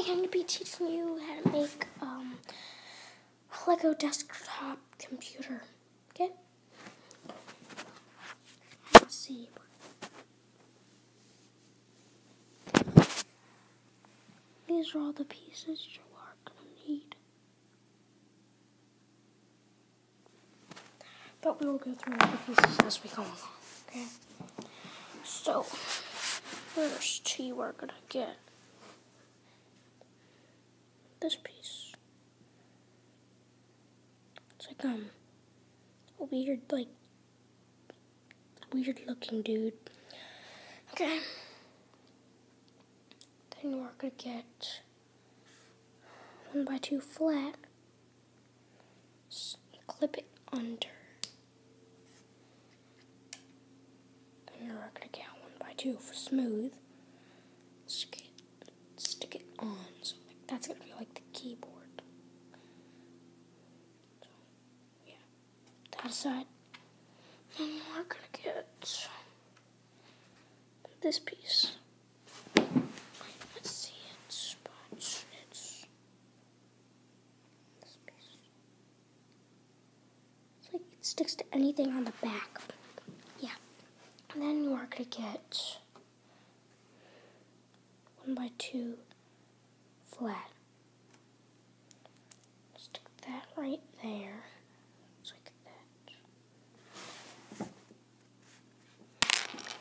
I'm gonna be teaching you how to make a Lego desktop computer. Okay? Let's see. These are all the pieces you are gonna need. But we will go through all the pieces as we go along. Okay? So, first you are gonna get this piece. It's like a weird looking dude. Okay. Then you are gonna get 1x2 flat. Clip it under. Then you are gonna get 1x2 for smooth. Stick it on. So that's gonna be like the keyboard. So yeah, that aside. Then you are gonna get this piece. Let's see but it's this piece. It's like it sticks to anything on the back. Yeah. And then you are gonna get 1x2 flat. Stick that right there. Just like that.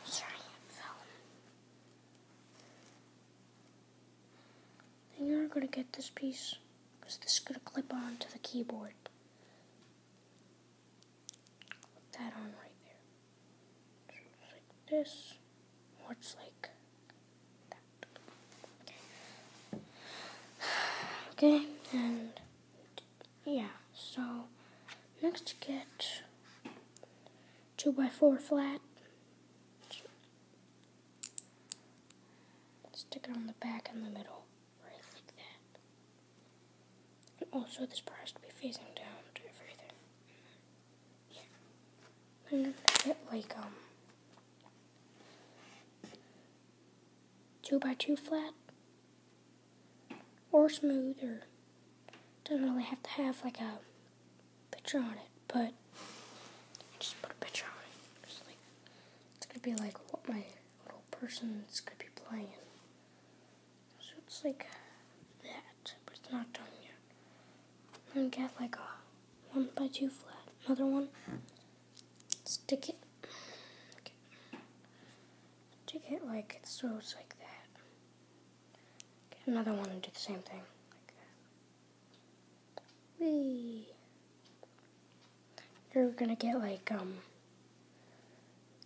Sorry, it fell. Then you're gonna get this piece because this is gonna clip on to the keyboard. Put that on right there. So it's like this, or it's like that. Okay, and yeah, so next get 2x4 flat. Stick it on the back and the middle, right like that. And also this part has to be facing down to everything. Yeah. I'm gonna get like 2x2 flat or smooth, or doesn't really have to have like a picture on it, but I just put a picture on it. Just like it's gonna be like what my little person is gonna be playing. So it's like that, but it's not done yet. I'm gonna get like a 1x2 flat, another one. Stick it. Okay. Stick it like it's so it's like that. Get another one and do the same thing. Whee. You're gonna get like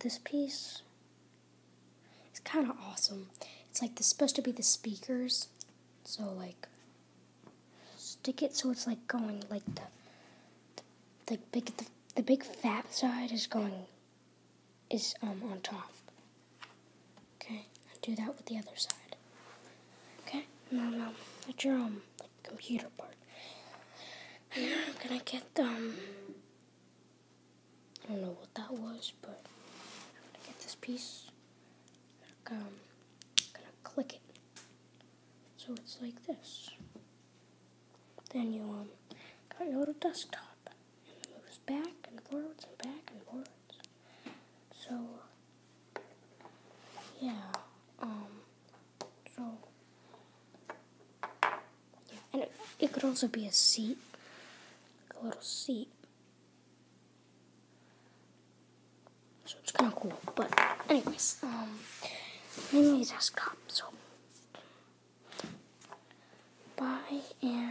this piece. It's kind of awesome. It's like this supposed to be the speakers, so like stick it so it's like going like the big fat side is on top. Okay, and do that with the other side. Okay, now at your like computer part. And now I'm gonna get I don't know what that was, but I'm gonna get this piece. I'm gonna click it so it's like this. Then you got your little desktop. It moves back and forwards and back and forwards. So yeah, and it could also be a seat. A little seat. So it's kind of cool. But anyways, mainly a desktop. So bye and